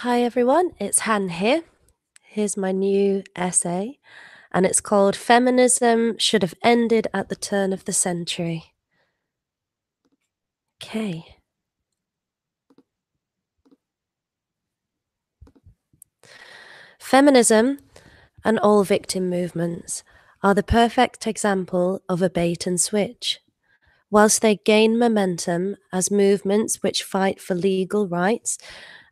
Hi everyone, it's Han here. Here's my new essay, and it's called Feminism Should Have Ended at the Turn of the Century. Okay. Feminism and all victim movements are the perfect example of a bait and switch. Whilst they gain momentum as movements which fight for legal rights,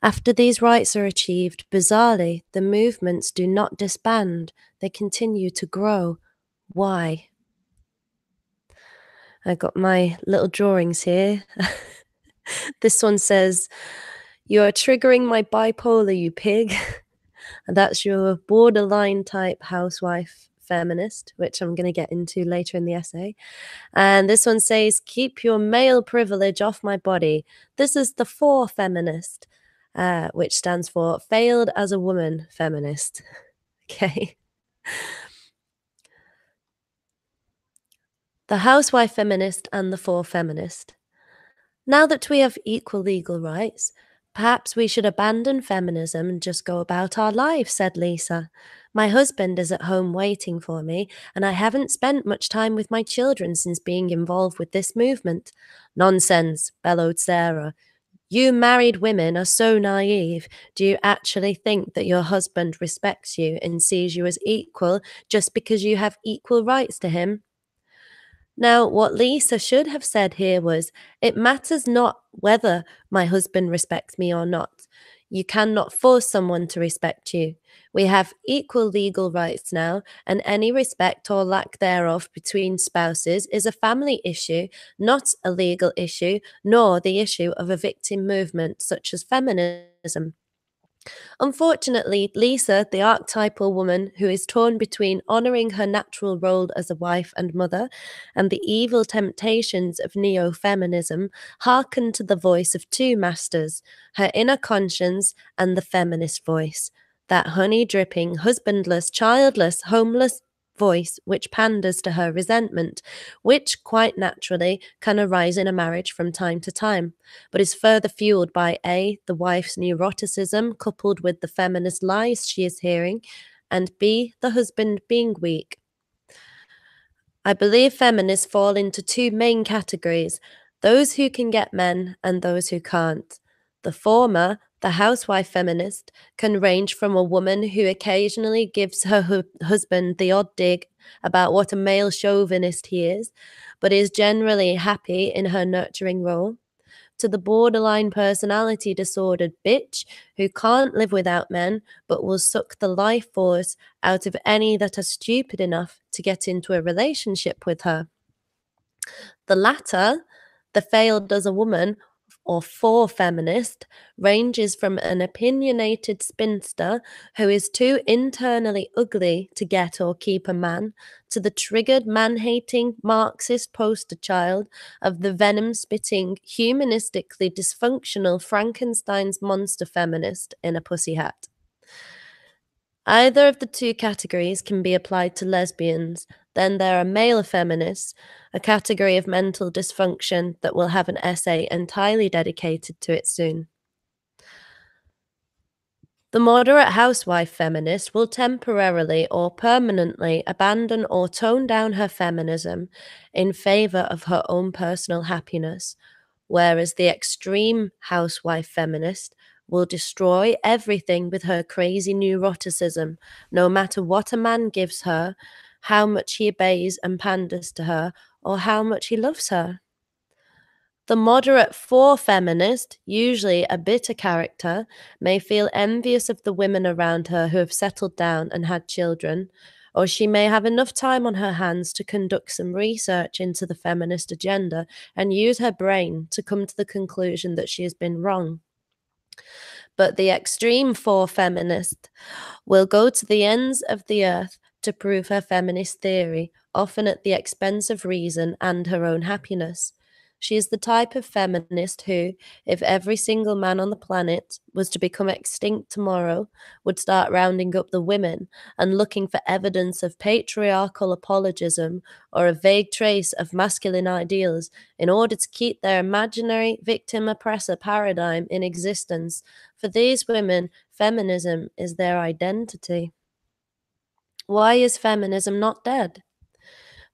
after these rights are achieved, bizarrely, the movements do not disband, they continue to grow. Why? I got my little drawings here. This one says, "You are triggering my bipolar, you pig." And that's your borderline type housewife feminist, which I'm going to get into later in the essay. And this one says, "Keep your male privilege off my body." This is the for feminist, which stands for failed as a woman feminist. Okay. The housewife feminist and the for feminist. Now that we have equal legal rights, perhaps we should abandon feminism and just go about our lives, said Lisa. My husband is at home waiting for me, and I haven't spent much time with my children since being involved with this movement. Nonsense, bellowed Sarah. You married women are so naive. Do you actually think that your husband respects you and sees you as equal just because you have equal rights to him? Now, what Lisa should have said here was, "It matters not whether my husband respects me or not. You cannot force someone to respect you. We have equal legal rights now, and any respect or lack thereof between spouses is a family issue, not a legal issue, nor the issue of a victim movement such as feminism." Unfortunately, Lisa, the archetypal woman who is torn between honouring her natural role as a wife and mother and the evil temptations of neo feminism, hearkened to the voice of two masters, her inner conscience and the feminist voice, that honey dripping, husbandless, childless, homeless voice which panders to her resentment, which quite naturally can arise in a marriage from time to time, but is further fueled by A, the wife's neuroticism coupled with the feminist lies she is hearing, and B, the husband being weak. I believe feminists fall into two main categories, those who can get men and those who can't. The former, the housewife feminist, can range from a woman who occasionally gives her husband the odd dig about what a male chauvinist he is, but is generally happy in her nurturing role, to the borderline personality disordered bitch who can't live without men but will suck the life force out of any that are stupid enough to get into a relationship with her. The latter, the failed as a woman or for feminist, ranges from an opinionated spinster who is too internally ugly to get or keep a man, to the triggered man-hating Marxist poster child of the venom-spitting, humanistically dysfunctional Frankenstein's monster feminist in a pussy hat. Either of the two categories can be applied to lesbians. Then there are male feminists, a category of mental dysfunction that will have an essay entirely dedicated to it soon. The moderate housewife feminist will temporarily or permanently abandon or tone down her feminism in favor of her own personal happiness, whereas the extreme housewife feminist will destroy everything with her crazy neuroticism, no matter what a man gives her, how much he obeys and panders to her, or how much he loves her. The moderate for feminist, usually a bitter character, may feel envious of the women around her who have settled down and had children, or she may have enough time on her hands to conduct some research into the feminist agenda and use her brain to come to the conclusion that she has been wrong. But the extreme for feminist will go to the ends of the earth to prove her feminist theory, often at the expense of reason and her own happiness. She is the type of feminist who, if every single man on the planet was to become extinct tomorrow, would start rounding up the women and looking for evidence of patriarchal apologism or a vague trace of masculine ideals in order to keep their imaginary victim oppressor paradigm in existence. For these women, feminism is their identity. Why is feminism not dead?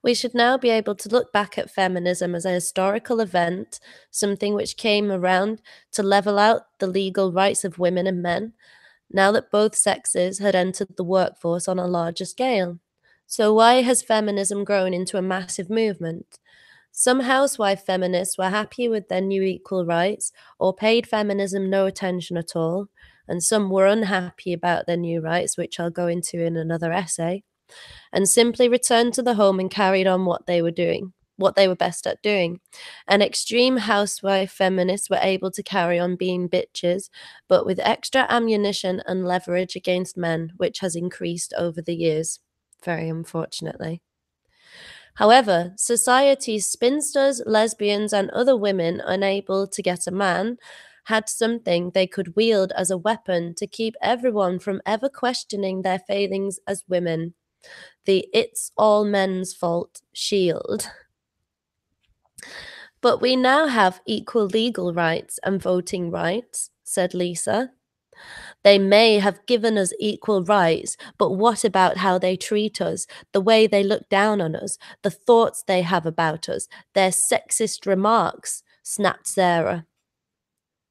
We should now be able to look back at feminism as a historical event, something which came around to level out the legal rights of women and men, now that both sexes had entered the workforce on a larger scale. So, why has feminism grown into a massive movement? Some housewife feminists were happy with their new equal rights or paid feminism no attention at all, and some were unhappy about their new rights, which I'll go into in another essay, and simply returned to the home and carried on what they were best at doing. And extreme housewife feminists were able to carry on being bitches, but with extra ammunition and leverage against men, which has increased over the years, very unfortunately. However, society's spinsters, lesbians, and other women unable to get a man had something they could wield as a weapon to keep everyone from ever questioning their failings as women: the "it's all men's fault" shield. But we now have equal legal rights and voting rights, said Lisa. They may have given us equal rights, but what about how they treat us, the way they look down on us, the thoughts they have about us, their sexist remarks? Snapped Sarah.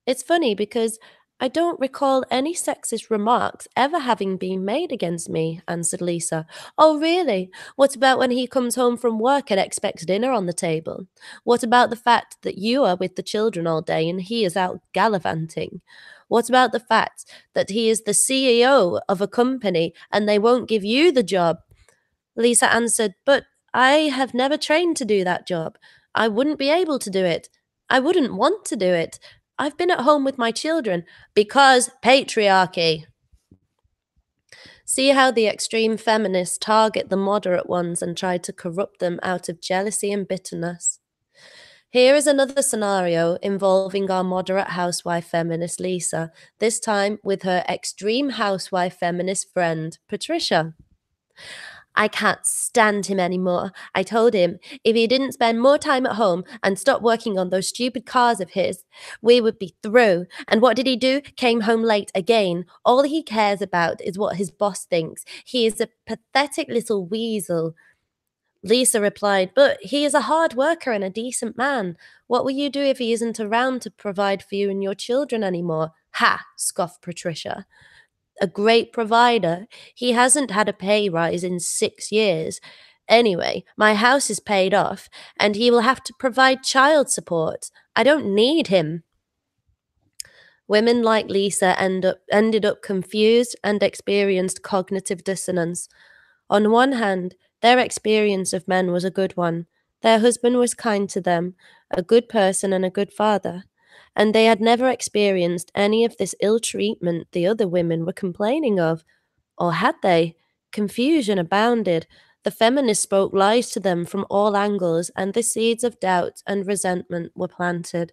It's funny because I don't recall any sexist remarks ever having been made against me, answered Lisa. Oh, really? What about when he comes home from work and expects dinner on the table? What about the fact that you are with the children all day and he is out gallivanting? What about the fact that he is the CEO of a company and they won't give you the job? Lisa answered, But I have never trained to do that job. I wouldn't be able to do it. I wouldn't want to do it. I've been at home with my children because patriarchy. See how the extreme feminists target the moderate ones and try to corrupt them out of jealousy and bitterness. Here is another scenario involving our moderate housewife feminist Lisa, this time with her extreme housewife feminist friend, Patricia. I can't stand him anymore. I told him if he didn't spend more time at home and stop working on those stupid cars of his, we would be through. And what did he do? Came home late again. All he cares about is what his boss thinks. He is a pathetic little weasel. Lisa replied, But he is a hard worker and a decent man. What will you do if he isn't around to provide for you and your children anymore? Ha! Scoffed Patricia. A great provider. He hasn't had a pay rise in 6 years. Anyway, my house is paid off, and he will have to provide child support. I don't need him. Women like Lisa ended up confused and experienced cognitive dissonance. On one hand, their experience of men was a good one. Their husband was kind to them, a good person and a good father, and they had never experienced any of this ill treatment the other women were complaining of. Or had they? Confusion abounded. The feminists spoke lies to them from all angles, and the seeds of doubt and resentment were planted.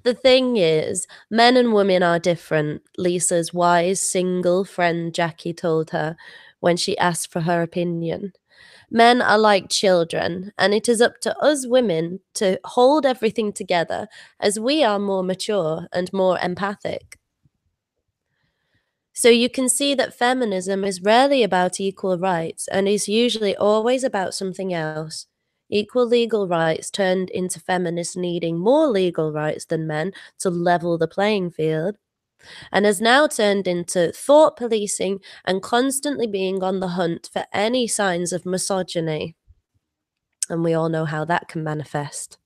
The thing is, men and women are different, Lisa's wise, single friend Jackie told her when she asked for her opinion. Men are like children, and it is up to us women to hold everything together as we are more mature and more empathic. So you can see that feminism is rarely about equal rights and is usually always about something else. Equal legal rights turned into feminists needing more legal rights than men to level the playing field, and has now turned into thought policing and constantly being on the hunt for any signs of misogyny. And we all know how that can manifest.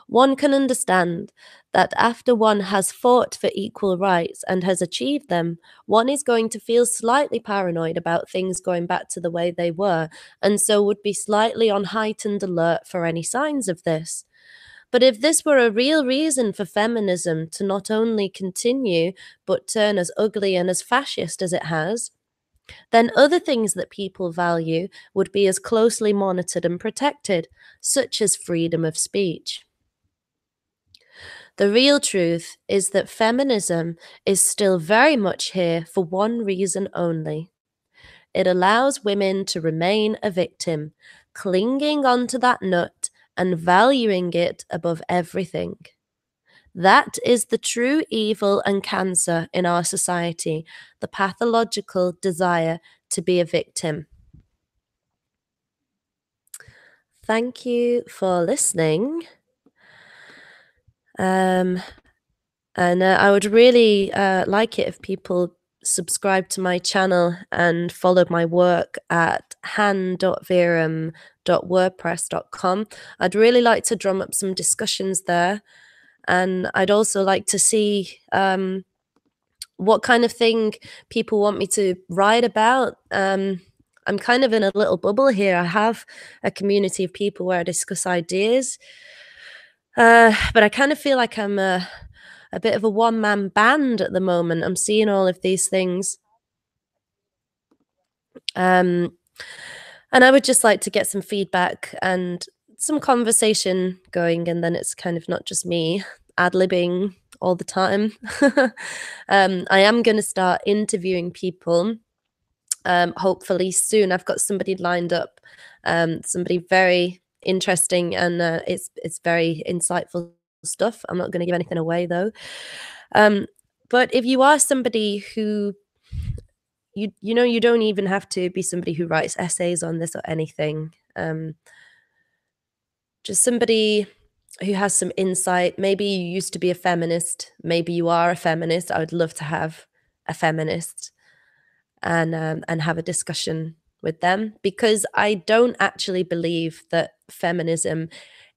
One can understand that after one has fought for equal rights and has achieved them, one is going to feel slightly paranoid about things going back to the way they were, and so would be slightly on heightened alert for any signs of this. But if this were a real reason for feminism to not only continue, but turn as ugly and as fascist as it has, then other things that people value would be as closely monitored and protected, such as freedom of speech. The real truth is that feminism is still very much here for one reason only. It allows women to remain a victim, clinging onto that nut and valuing it above everything. That is the true evil and cancer in our society, the pathological desire to be a victim. Thank you for listening. Um, and I would really like it if people subscribe to my channel and follow my work at han.verum.wordpress.com. I'd really like to drum up some discussions there. And I'd also like to see what kind of thing people want me to write about. I'm kind of in a little bubble here. I have a community of people where I discuss ideas, but I kind of feel like I'm a bit of a one-man band at the moment. I'm seeing all of these things. And I would just like to get some feedback and some conversation going, and then it's kind of not just me ad-libbing all the time. I am going to start interviewing people, hopefully soon. I've got somebody lined up, somebody very interesting, and it's very insightful stuff. I'm not going to give anything away though. But if you are somebody who you don't even have to be somebody who writes essays on this or anything. Just somebody who has some insight. Maybe you used to be a feminist. Maybe you are a feminist. I would love to have a feminist and have a discussion with them, because I don't actually believe that feminism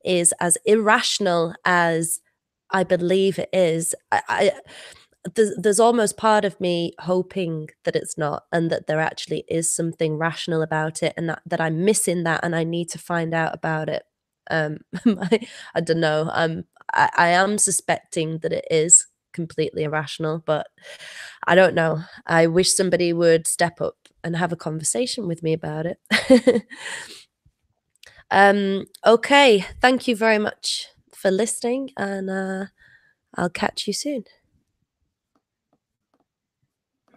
is as irrational as I believe it is. There's almost part of me hoping that it's not, and that there actually is something rational about it, and that I'm missing that, and I need to find out about it. I don't know. I am suspecting that it is completely irrational, but I don't know. I wish somebody would step up and have a conversation with me about it. Okay, thank you very much for listening, and I'll catch you soon.